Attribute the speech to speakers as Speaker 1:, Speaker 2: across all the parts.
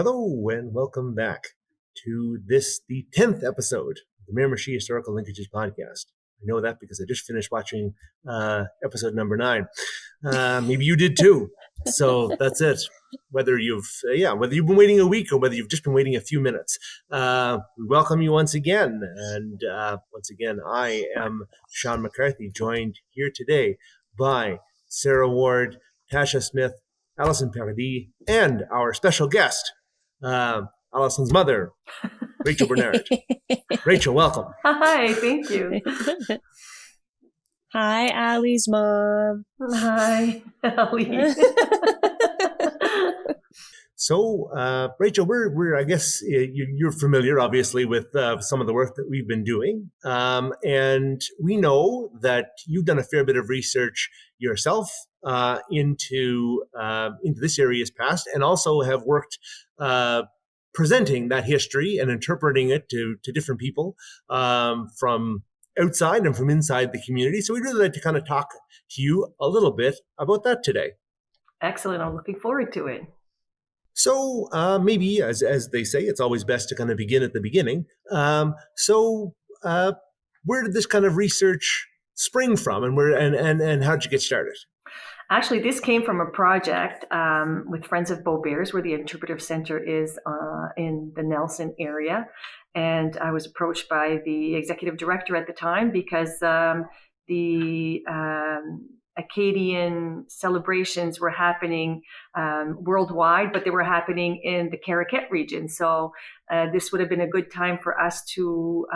Speaker 1: Hello and welcome back to the 10th episode of the Miramichi Historical Linkages podcast. I know that because I just finished watching episode number 9. Maybe you did too. So that's it. Whether you've been waiting a week or whether you've just been waiting a few minutes, we welcome you once again. And once again, I am Sean McCarthy, joined here today by Sarah Ward, Tasha Smith, Alison Paradis, and our special guest, Alison's mother, Rachel Bernard. Rachel, welcome.
Speaker 2: Hi, thank you.
Speaker 3: Hi, Allie's mom.
Speaker 2: Hi, Allie.
Speaker 1: So, Rachel, we're I guess you're familiar, obviously, with some of the work that we've been doing, and we know that you've done a fair bit of research yourself into this area's past, and also have worked presenting that history and interpreting it to different people from outside and from inside the community. So we'd really like to kind of talk to you a little bit about that today.
Speaker 2: Excellent. I'm looking forward to it.
Speaker 1: So maybe, as they say, it's always best to kind of begin at the beginning. So where did this kind of research spring from, and how did you get started?
Speaker 2: Actually, this came from a project with Friends of Beaubears, where the Interpretive Center is in the Nelson area. And I was approached by the executive director at the time because the Acadian celebrations were happening worldwide, but they were happening in the Caraquet region. So this would have been a good time for us to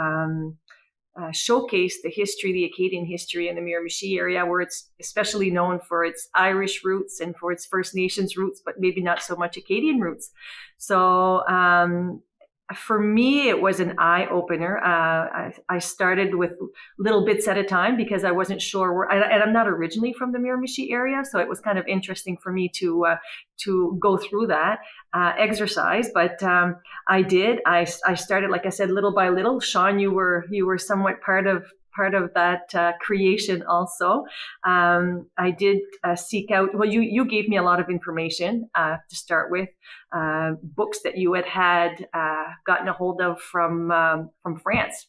Speaker 2: showcase the history, the Acadian history in the Miramichi area, where it's especially known for its Irish roots and for its First Nations roots, but maybe not so much Acadian roots. So for me, it was an eye-opener. I started with little bits at a time because I wasn't sure where, and I'm not originally from the Miramichi area, so it was kind of interesting for me to go through that exercise. But I did. I started, like I said, little by little. Sean, you were somewhat part of that creation also. I did seek out, well, you gave me a lot of information to start with, books that you had gotten a hold of from France.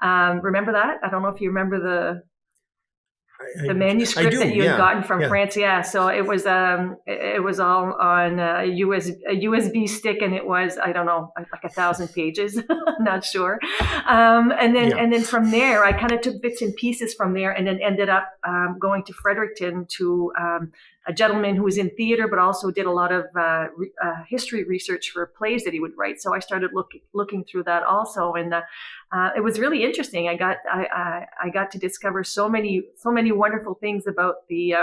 Speaker 2: Remember that? I don't know if you remember the manuscript that you had gotten from France. Yeah. So it was all on a USB stick, and it was, I don't know, like 1,000 pages. Not sure. And then from there, I kind of took bits and pieces from there, and then ended up going to Fredericton to a gentleman who was in theater, but also did a lot of history research for plays that he would write. So I started looking through that also, and it was really interesting. I got to discover so many wonderful things about the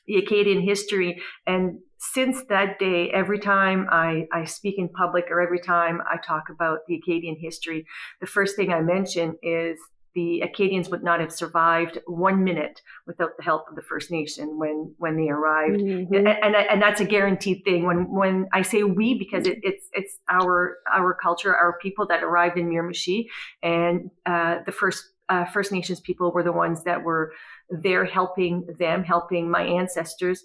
Speaker 2: Acadian history. And since that day, every time I speak in public or every time I talk about the Acadian history, the first thing I mention is the Acadians would not have survived 1 minute without the help of the First Nation when they arrived. Mm-hmm. And that's a guaranteed thing. When I say we, because it's our culture, our people that arrived in Miramichi, and the First Nations people were the ones that were there helping my ancestors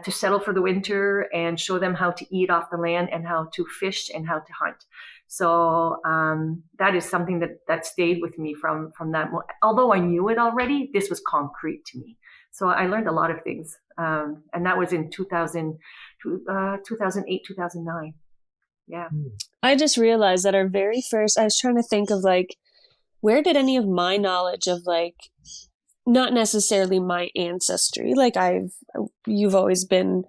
Speaker 2: to settle for the winter and show them how to eat off the land and how to fish and how to hunt. So that is something that stayed with me from that. Although I knew it already, this was concrete to me. So I learned a lot of things. And that was in 2008, 2009. Yeah.
Speaker 3: I just realized that our very first, I was trying to think of like, where did any of my knowledge of like, not necessarily my ancestry, like you've always been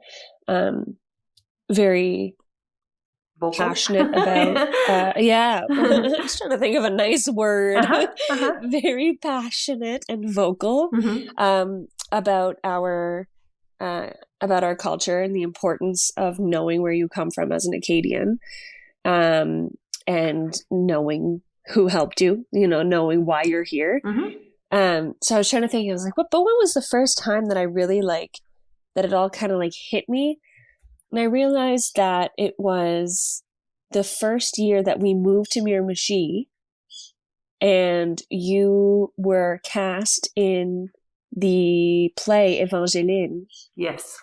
Speaker 3: very passionate about I'm just trying to think of a nice word. Very passionate and vocal about our culture and the importance of knowing where you come from as an Acadian, and knowing who helped you, knowing why you're here. So I was trying to think, I was like, but when was the first time that I really that it all kind of hit me? And I realized that it was the first year that we moved to Miramichi, and you were cast in the play Evangeline.
Speaker 2: Yes.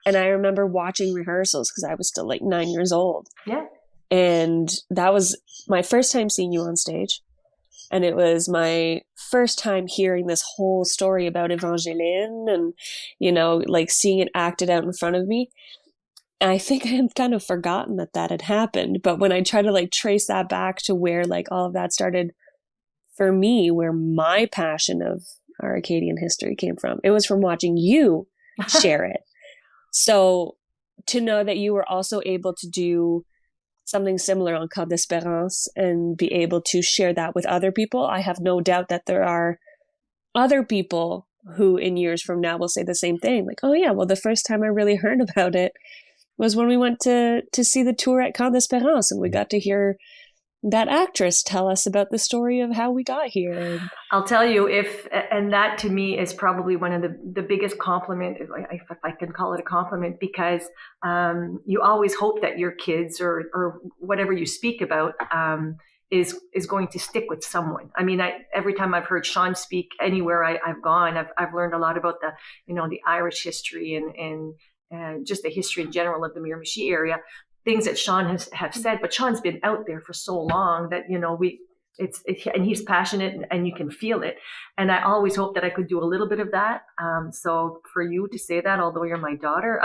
Speaker 3: And I remember watching rehearsals because I was still 9 years old.
Speaker 2: Yeah.
Speaker 3: And that was my first time seeing you on stage. And it was my first time hearing this whole story about Evangeline and, like seeing it acted out in front of me. And I think I had kind of forgotten that had happened. But when I try to like trace that back to where like all of that started for me, where my passion of our Acadian history came from, it was from watching you share it. So to know that you were also able to do something similar on Cap d'Espérance and be able to share that with other people, I have no doubt that there are other people who in years from now will say the same thing. Like, oh yeah, well, the first time I really heard about it was when we went to see the tour at Cap d'Espérance, and we got to hear that actress tell us about the story of how we got here.
Speaker 2: I'll tell you, and that to me is probably one of the biggest compliment, if I can call it a compliment, because you always hope that your kids or whatever you speak about is going to stick with someone. I mean, every time I've heard Sean speak anywhere I've gone, I've learned a lot about the Irish history and just the history in general of the Miramichi area. Things that Sean have said, but Sean's been out there for so long that, and he's passionate and you can feel it. And I always hope that I could do a little bit of that. So for you to say that, although you're my daughter,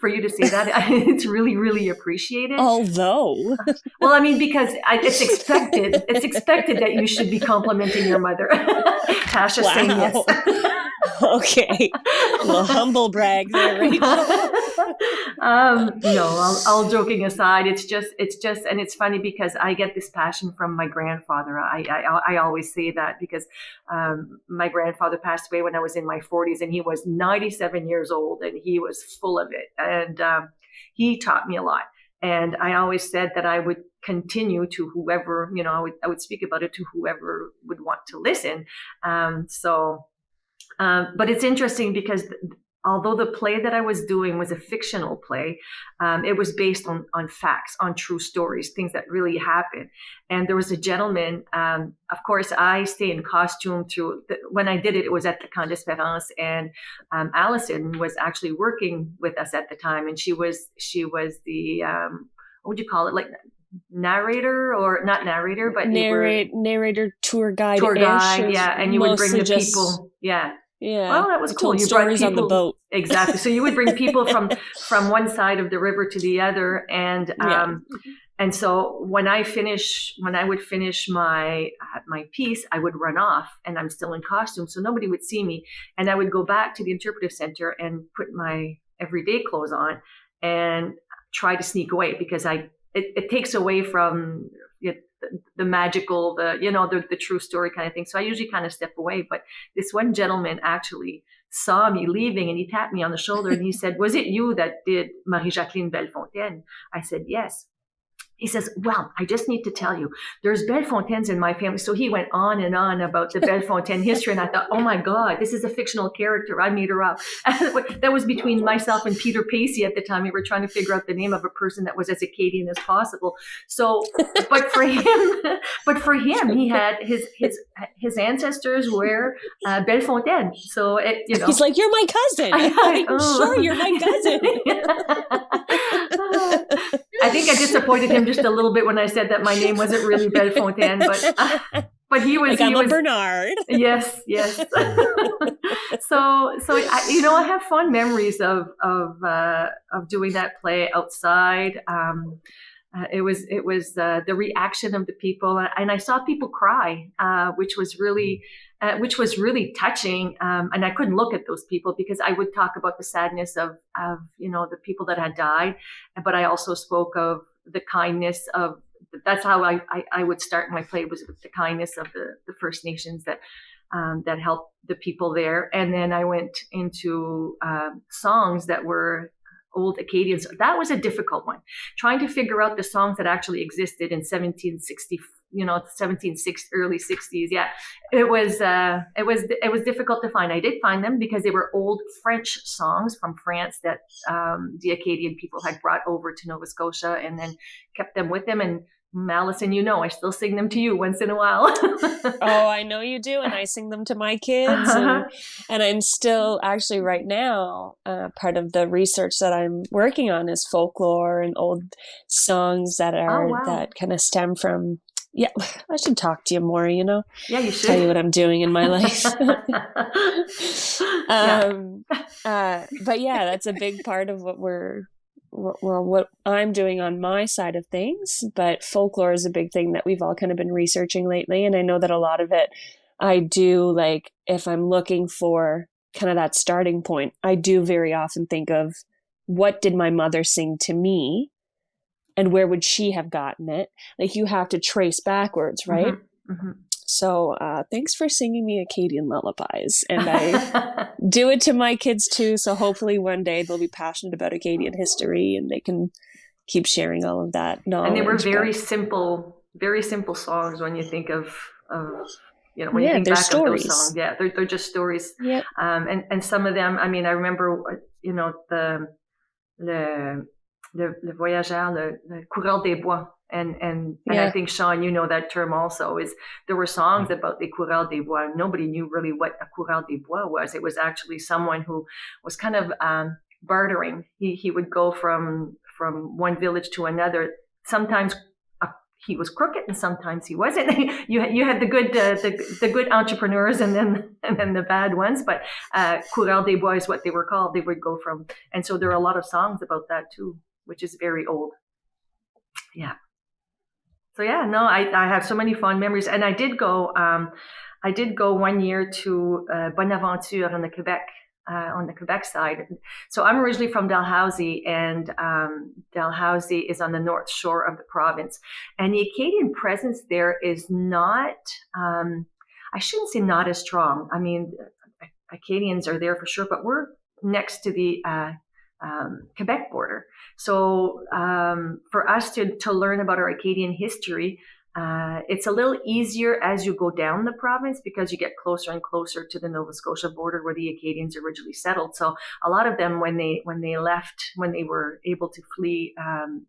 Speaker 2: for you to say that, it's really, really appreciated.
Speaker 3: Although.
Speaker 2: Well, I mean, because it's expected that you should be complimenting your mother. Tasha saying yes.
Speaker 3: Okay. A little humble brag there, Rachel.
Speaker 2: No, all joking aside, it's just, and it's funny because I get this passion from my grandfather. I always say that because my grandfather passed away when I was in my 40s, and he was 97 years old, and he was full of it. And he taught me a lot. And I always said that I would continue to whoever, I would speak about it to whoever would want to listen. But it's interesting because although the play that I was doing was a fictional play, it was based on facts, on true stories, things that really happened. And there was a gentleman, of course, I stay in costume when I did it, it was at the Cap d'Espérance, and Allison was actually working with us at the time. And she was the, what would you call it? Like narrator, or not narrator, but
Speaker 3: narrator, tour guide,
Speaker 2: yeah. And you would bring the people. Yeah.
Speaker 3: Yeah.
Speaker 2: Well, that was cool.
Speaker 3: You stories on the boat.
Speaker 2: Exactly. So you would bring people from one side of the river to the other. And, and so when I would finish my piece, I would run off, and I'm still in costume, so nobody would see me. And I would go back to the interpretive center and put my everyday clothes on and try to sneak away, because it takes away from the magical, the true story kind of thing. So I usually kind of step away. But this one gentleman actually saw me leaving, and he tapped me on the shoulder and he said, "Was it you that did Marie-Jacqueline Bellefontaine?" I said, "Yes." He says, "Well, I just need to tell you, there's Bellefontaines in my family." So he went on and on about the Bellefontaine history. And I thought, oh my God, this is a fictional character. I made her up. That was between myself and Peter Pacey at the time. We were trying to figure out the name of a person that was as Acadian as possible. So, but for him, he had his ancestors were Bellefontaine. So
Speaker 3: he's like, "You're my cousin." I'm sure you're my cousin.
Speaker 2: I think I disappointed him just a little bit when I said that my name wasn't really Bellefontaine, but he was.
Speaker 3: Like, I'm a Bernard.
Speaker 2: Yes. So I have fond memories of doing that play outside. It was the reaction of the people, and I saw people cry, which was really touching. And I couldn't look at those people because I would talk about the sadness of the people that had died, but I also spoke of the kindness of. That's how I would start my play, was with the kindness of the First Nations that helped the people there, and then I went into songs that were old Acadians. That was a difficult one, trying to figure out the songs that actually existed in 1760, early 60s. Yeah, it was difficult to find. I did find them because they were old French songs from France that the Acadian people had brought over to Nova Scotia and then kept them with them. And Allison, I still sing them to you once in a while.
Speaker 3: Oh, I know you do. And I sing them to my kids. And I'm still actually right now, part of the research that I'm working on is folklore and old songs that are, that kind of stem from, yeah, I should talk to you more,
Speaker 2: Yeah, you should.
Speaker 3: Tell you what I'm doing in my life. But yeah, that's a big part of what I'm doing on my side of things. But folklore is a big thing that we've all kind of been researching lately. And I know that a lot of it, I do, like, if I'm looking for kind of that starting point, I do very often think of what did my mother sing to me? And where would she have gotten it? Like, you have to trace backwards, right? So thanks for singing me Acadian lullabies. And I do it to my kids too. So hopefully one day they'll be passionate about Acadian history and they can keep sharing all of that knowledge.
Speaker 2: And they were very simple songs when you think of when you think back
Speaker 3: stories.
Speaker 2: Of those songs. Yeah, they're just stories.
Speaker 3: Yep.
Speaker 2: And some of them, I mean, I remember, le voyageur, le coureur des bois. And I think, Sean, you know that term also, is there were songs about the coureur des bois. Nobody knew really what a coureur des bois was. It was actually someone who was kind of bartering. He would go from one village to another. Sometimes he was crooked and sometimes he wasn't. You had the good entrepreneurs and then the bad ones, but coureur des bois is what they were called. They would go from, and so there are a lot of songs about that too, which is very old. Yeah. So yeah, no, I have so many fond memories, and I did go 1 year to Bonaventure in the Quebec, on the Quebec side. So I'm originally from Dalhousie, and Dalhousie is on the north shore of the province, and the Acadian presence there is not, I shouldn't say not as strong. I mean, Acadians are there for sure, but we're next to the Quebec border. So for us to learn about our Acadian history, it's a little easier as you go down the province because you get closer and closer to the Nova Scotia border where the Acadians originally settled. So a lot of them, when they were able to flee Grand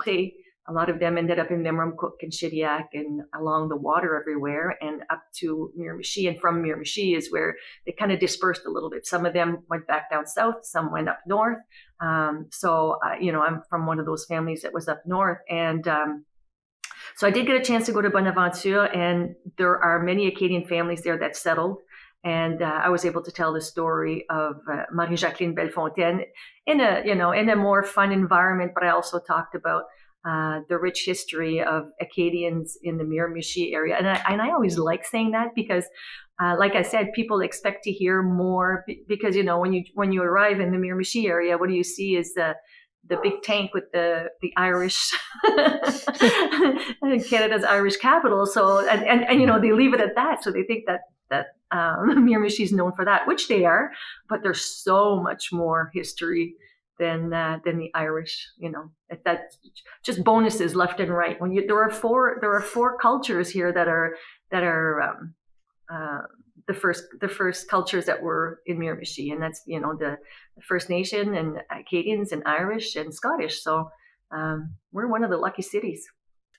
Speaker 2: Pré, a lot of them ended up in Memramcook and Shediac and along the water everywhere and up to Miramichi. And from Miramichi is where they kind of dispersed a little bit. Some of them went back down south, some went up north. So I'm from one of those families that was up north. And so I did get a chance to go to Bonaventure, and there are many Acadian families there that settled. And I was able to tell the story of Marie-Jacqueline Bellefontaine in a more fun environment. But I also talked about the rich history of Acadians in the Miramichi area. And I always like saying that because, like I said, people expect to hear more because, when you arrive in the Miramichi area, what do you see is the big tank with the Irish, Canada's Irish capital. So, and they leave it at that. So they think that Miramichi is known for that, which they are, but there's so much more history than the Irish. That just bonuses left and right. When there are four cultures here that are the first cultures that were in Miramichi, and that's the First Nation and Acadians and Irish and Scottish. So we're one of the lucky cities.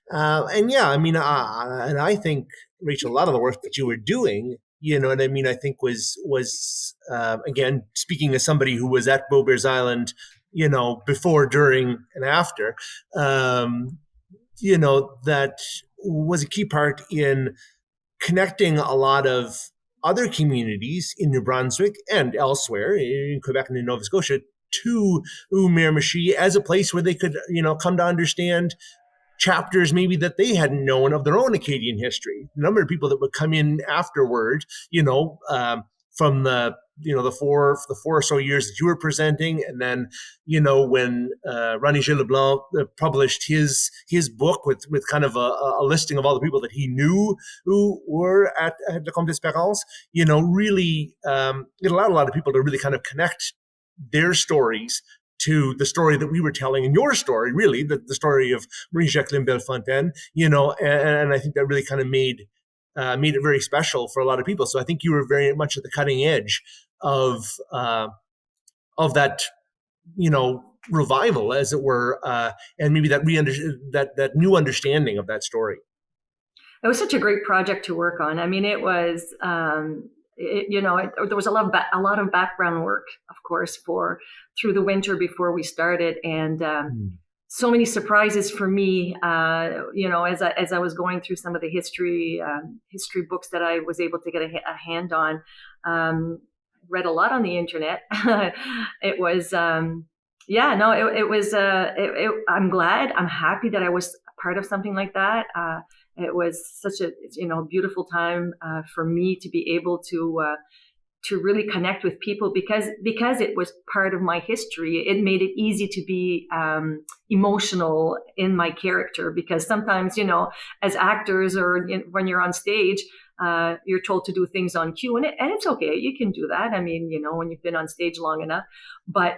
Speaker 1: And yeah, I mean, and I think, Rachel, a lot of the work that you were doing, what I mean, I think was again, speaking as somebody who was at Beaubears Island, before, during, and after, that was a key part in connecting a lot of other communities in New Brunswick and elsewhere in Quebec and in Nova Scotia to Miramichi as a place where they could, come to understand chapters maybe that they hadn't known of their own Acadian history. A number of people that would come in afterward, from the four or so years that you were presenting, and then when René Gilles Leblanc published his book with kind of a listing of all the people that he knew who were at the Comte d'Espérance, really it allowed a lot of people to really kind of connect their stories to the story that we were telling, and your story, really, the story of Marie-Jacqueline Bellefontaine, and I think that really kind of made it very special for a lot of people. So I think you were very much at the cutting edge of that, revival, as it were, and maybe that that new understanding of that story.
Speaker 2: It was such a great project to work on. I mean, it was, there was a lot of background work, of course, through the winter before we started, and so many surprises for me. As I was going through some of the history books that I was able to get a hand on, read a lot on the internet. It was, it was. I'm happy that I was part of something like that. It was such a beautiful time for me to be able to really connect with people because it was part of my history. It made it easy to be emotional in my character, because sometimes as actors or when you're on stage, you're told to do things on cue, and it's okay. You can do that. I mean, when you've been on stage long enough, but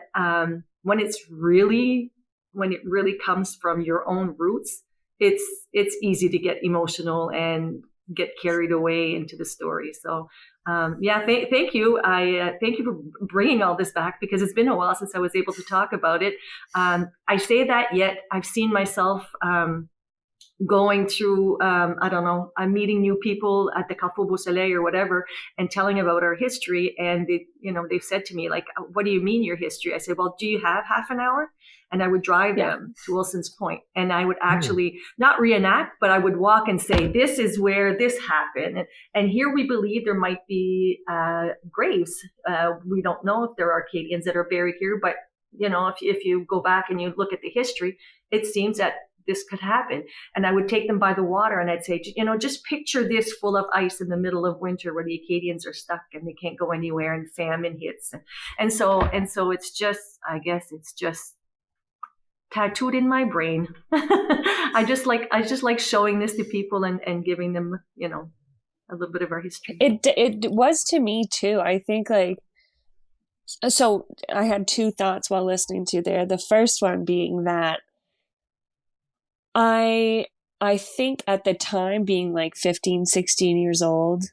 Speaker 2: when it really comes from your own roots, it's easy to get emotional and get carried away into the story. So, thank you. Thank you for bringing all this back, because it's been a while since I was able to talk about it. I say that, yet I've seen myself going through, I'm meeting new people at the Carrefour Beau Soleil or whatever, and telling about our history. And they've said to me, like, what do you mean your history? I said, well, do you have half an hour? And I would drive them to Wilson's Point, and I would actually not reenact, but I would walk and say, this is where this happened. And here we believe there might be graves. We don't know if there are Acadians that are buried here, but if you go back and you look at the history, it seems that this could happen. And I would take them by the water, and I'd say, just picture this full of ice in the middle of winter where the Acadians are stuck and they can't go anywhere and famine hits. And so it's just, I guess it's just tattooed in my brain. I just like showing this to people and giving them, a little bit of our history.
Speaker 3: It was to me too. I think so I had two thoughts while listening to there. The first one being that I think at the time, being like 15, 16 years old,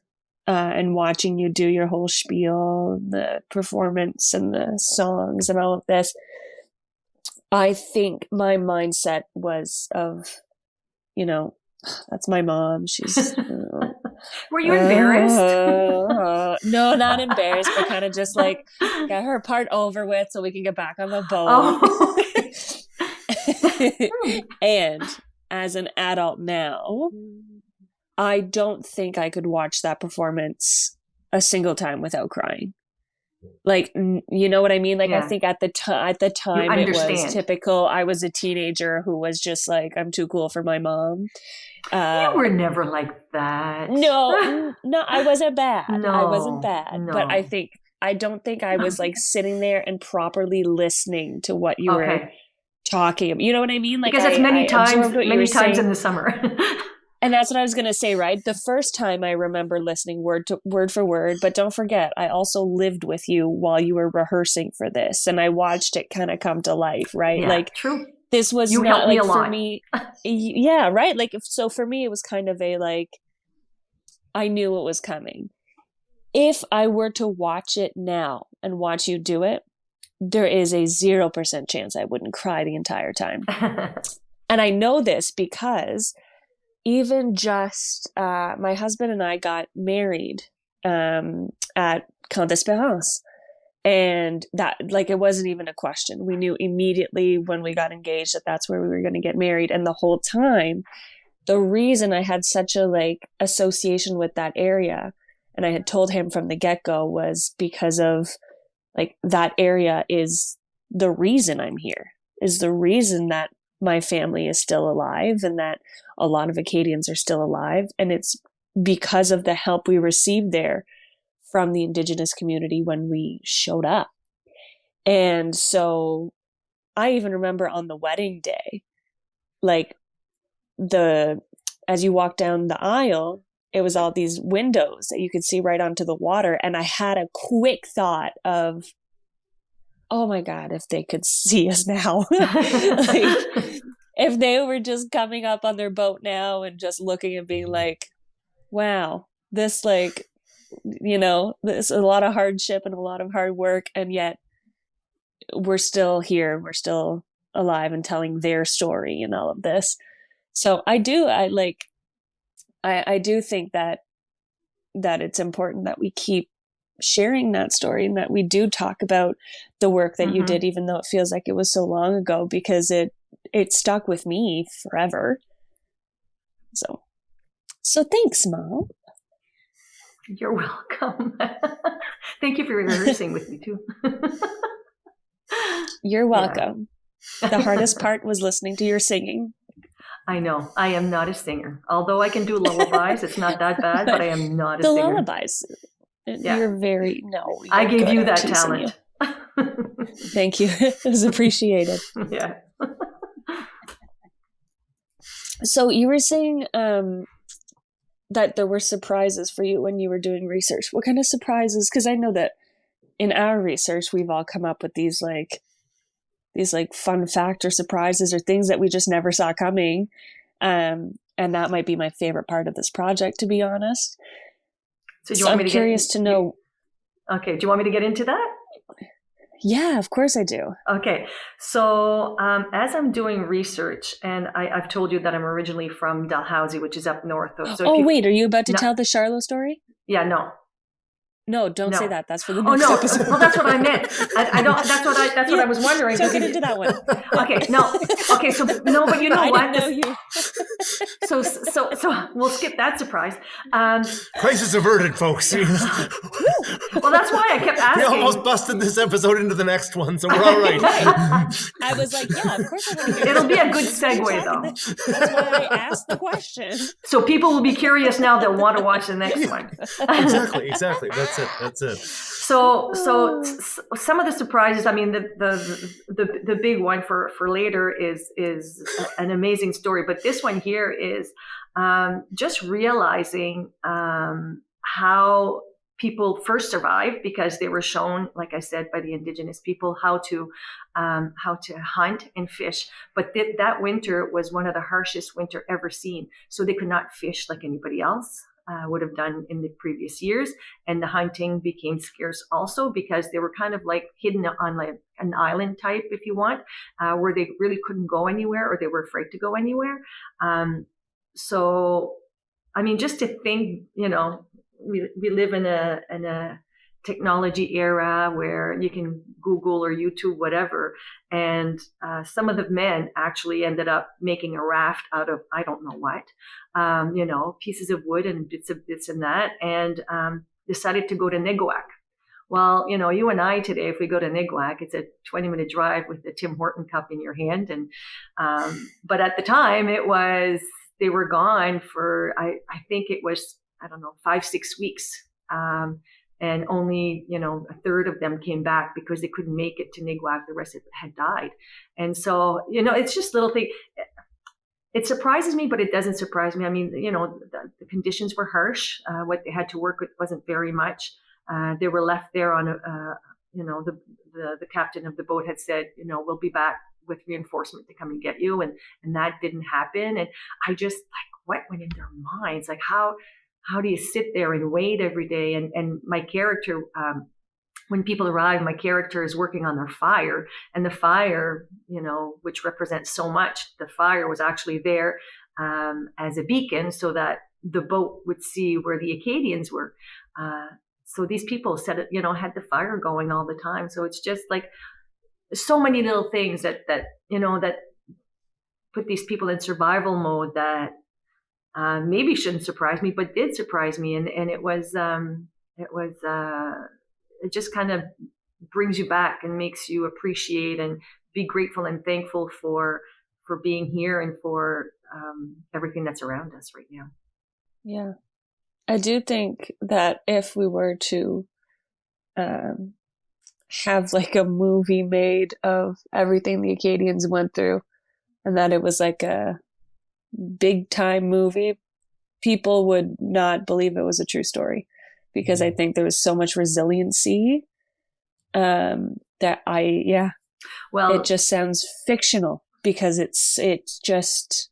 Speaker 3: and watching you do your whole spiel, the performance and the songs and all of this, I think my mindset was of, that's my mom. She's.
Speaker 2: Were you embarrassed?
Speaker 3: No, not embarrassed, but kind of just like get her part over with so we can get back on the boat. And as an adult now, I don't think I could watch that performance a single time without crying. Like, you know what I mean? Like, I think at the time it was typical. I was a teenager who was just like, I'm too cool for my mom.
Speaker 2: You were never like that.
Speaker 3: No, I wasn't bad.
Speaker 2: No,
Speaker 3: I wasn't bad.
Speaker 2: No.
Speaker 3: But I don't think I was like sitting there and properly listening to what you were talking about. You know what I mean? Like,
Speaker 2: because it's many times in the summer.
Speaker 3: And that's what I was going to say, right? The first time I remember listening word for word, but don't forget, I also lived with you while you were rehearsing for this, and I watched it kind of come to life, right?
Speaker 2: Yeah,
Speaker 3: like,
Speaker 2: true.
Speaker 3: This was
Speaker 2: you
Speaker 3: not like for
Speaker 2: lot.
Speaker 3: me. Yeah, right. Like, so for me, it was kind of I knew it was coming. If I were to watch it now and watch you do it, there is a 0% chance I wouldn't cry the entire time. And I know this because even just my husband and I got married at Camp d'Espérance, and that, like, it wasn't even a question. We knew immediately when we got engaged that that's where we were going to get married. And the whole time, the reason I had such a association with that area, and I had told him from the get-go, was because of that area is the reason I'm here, is the reason that my family is still alive and that a lot of Acadians are still alive. And it's because of the help we received there from the Indigenous community when we showed up. And so I even remember on the wedding day, as you walk down the aisle, it was all these windows that you could see right onto the water. And I had a quick thought of, oh my God, if they could see us now. If they were just coming up on their boat now and just looking and being like, wow, this there's a lot of hardship and a lot of hard work, and yet we're still here, we're still alive and telling their story and all of this. So I do think that it's important that we keep sharing that story and that we do talk about the work that you did, even though it feels like it was so long ago, because it stuck with me forever. So thanks, Mom.
Speaker 2: You're welcome. Thank you for rehearsing with me too.
Speaker 3: You're welcome. Yeah. The hardest part was listening to your singing.
Speaker 2: I know. I am not a singer. Although I can do lullabies, it's not that bad, but I am not a singer.
Speaker 3: The lullabies. Yeah. You're
Speaker 2: I gave you that talent.
Speaker 3: Thank you. It was appreciated.
Speaker 2: Yeah.
Speaker 3: So you were saying that there were surprises for you when you were doing research. What kind of surprises? Because I know that in our research, we've all come up with these fun fact or surprises or things that we just never saw coming. And that might be my favorite part of this project, to be honest. So I'm curious to know.
Speaker 2: Okay. Do you want me to get into that?
Speaker 3: Yeah, of course I do.
Speaker 2: Okay. So as I'm doing research, and I've told you that I'm originally from Dalhousie, which is up north. So
Speaker 3: wait, are you about to tell the Charlotte story?
Speaker 2: Yeah, no.
Speaker 3: No, don't say that. That's for the next episode.
Speaker 2: Well, that's what I meant. I don't. That's what I was wondering.
Speaker 3: Don't get into that one.
Speaker 2: Okay, no. Okay, so no, but you know
Speaker 3: I
Speaker 2: what?
Speaker 3: Didn't know you.
Speaker 2: So we'll skip that surprise.
Speaker 1: Crisis averted, folks.
Speaker 2: Well, that's why I kept asking.
Speaker 1: We almost busted this episode into the next one, so we're all right.
Speaker 3: I was like, yeah, of course I want to hear.
Speaker 2: It'll be a good segue, though.
Speaker 3: That's why I asked the question.
Speaker 2: So people will be curious now. They'll want to watch the next one.
Speaker 1: Exactly. That's it.
Speaker 2: So some of the surprises. I mean, the big one for later is an amazing story. But this one here is just realizing how people first survived, because they were shown, like I said, by the Indigenous people how to hunt and fish. But that winter was one of the harshest winter ever seen. So they could not fish like anybody else would have done in the previous years. And the hunting became scarce also, because they were kind of like hidden on like an island type, if you want, where they really couldn't go anywhere, or they were afraid to go anywhere. So, I mean, just to think, we live in a technology era where you can Google or YouTube, whatever. And some of the men actually ended up making a raft out of, I don't know what, pieces of wood and bits of this and that, and decided to go to Niguac. Well, you and I today, if we go to Niguac, it's a 20-minute drive with the Tim Horton cup in your hand. And but at the time, they were gone for, I think it was, 5-6 weeks. And only, a third of them came back because they couldn't make it to Niguac. The rest of it had died. And so, it's just little thing. It surprises me, but it doesn't surprise me. I mean, the conditions were harsh. What they had to work with wasn't very much. They were left there on the captain of the boat had said, we'll be back with reinforcement to come and get you. And that didn't happen. And I just what went in their minds? Like, how do you sit there and wait every day? And my character, when people arrive, my character is working on their fire, and the fire, which represents so much, the fire was actually there as a beacon so that the boat would see where the Acadians were. So these people said, had the fire going all the time. So it's just like so many little things that put these people in survival mode that maybe shouldn't surprise me, but did surprise me. And it just kind of brings you back and makes you appreciate and be grateful and thankful for being here and for everything that's around us right now.
Speaker 3: Yeah. I do think that if we were to have like a movie made of everything the Acadians went through, and that it was like a big time movie, people would not believe it was a true story, because I think there was so much resiliency that it just sounds fictional, because it's just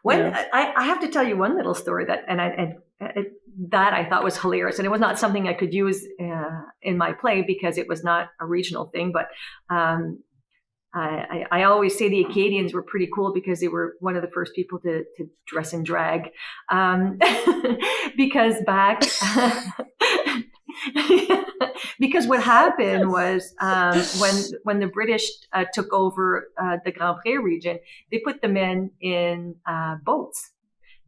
Speaker 2: I have to tell you one little story that that I thought was hilarious. And it was not something I could use in my play because it was not a regional thing. But I always say the Acadians were pretty cool because they were one of the first people to dress in drag. Because back... Because what happened was when the British took over the Grand Pré region, they put the men in boats.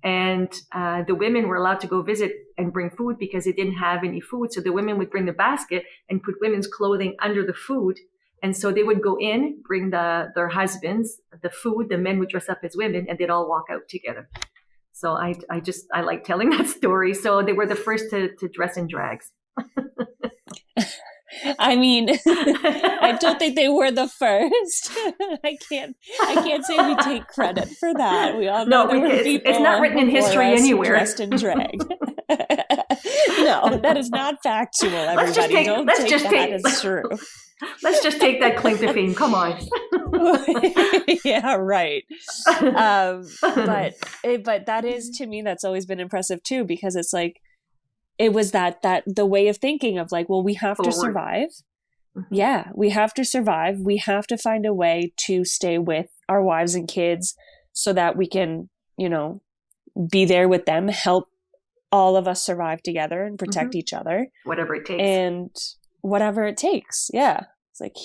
Speaker 2: And the women were allowed to go visit and bring food because they didn't have any food. So the women would bring the basket and put women's clothing under the food. And so they would go in, bring their husbands, the food, the men would dress up as women, and they'd all walk out together. So I like telling that story. So they were the first to dress in drags.
Speaker 3: I mean, I don't think they were the first. I can't say we take credit for that. We all know
Speaker 2: it's not written in history anywhere.
Speaker 3: Dressed in drag. No, that is not factual. Everybody, don't take that as true.
Speaker 2: Let's just take that claim to fame. Come on.
Speaker 3: Yeah, right. But that is, to me, that's always been impressive too, because it's like, it was that the way of thinking of like, well, we have to survive. Mm-hmm. Yeah, we have to survive. We have to find a way to stay with our wives and kids so that we can, be there with them, help all of us survive together and protect each other.
Speaker 2: Whatever it takes.
Speaker 3: And whatever it takes. Yeah. It's like,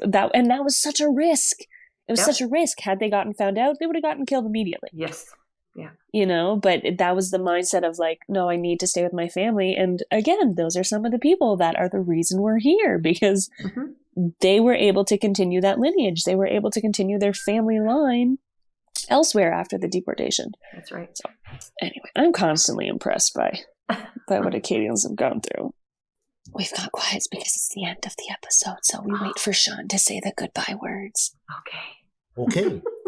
Speaker 3: that was such a risk. It was such a risk. Had they gotten found out, they would have gotten killed immediately.
Speaker 2: Yes. Yeah.
Speaker 3: But that was the mindset of like, no, I need to stay with my family. And again, those are some of the people that are the reason we're here, because they were able to continue that lineage. They were able to continue their family line elsewhere after the deportation.
Speaker 2: That's right.
Speaker 3: So anyway, I'm constantly impressed by what Acadians have gone through. We've got quiet because it's the end of the episode, so we wait for Sean to say the goodbye words.
Speaker 1: Okay.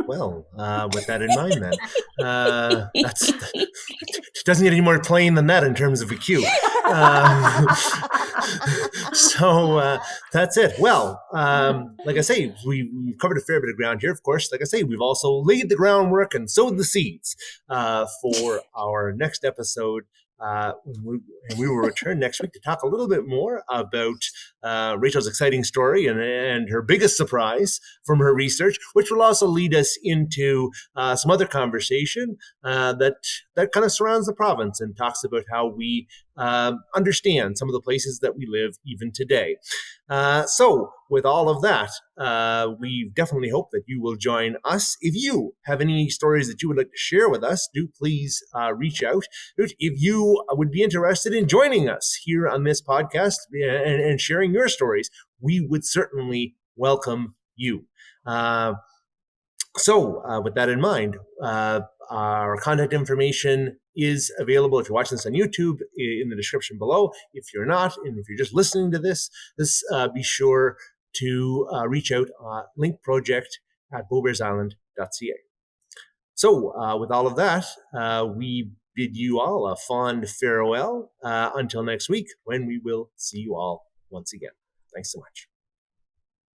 Speaker 1: Well, with that in mind, then, that's doesn't get any more plain than that in terms of a cue. So that's it. Well, like I say, we've covered a fair bit of ground here. Of course, like I say, we've also laid the groundwork and sowed the seeds for our next episode. And we will return next week to talk a little bit more about Rachel's exciting story and her biggest surprise from her research, which will also lead us into some other conversation that kind of surrounds the province and talks about how we understand some of the places that we live even today. So with all of that, we definitely hope that you will join us. If you have any stories that you would like to share with us, do please reach out. If you would be interested in joining us here on this podcast and sharing your stories, we would certainly welcome you. So with that in mind, our contact information is available if you're watching this on YouTube in the description below. If you're not, and if you're just listening to this, be sure to reach out linkproject@beaubearsisland.ca. So with all of that, we bid you all a fond farewell until next week, when we will see you all once again. Thanks so much.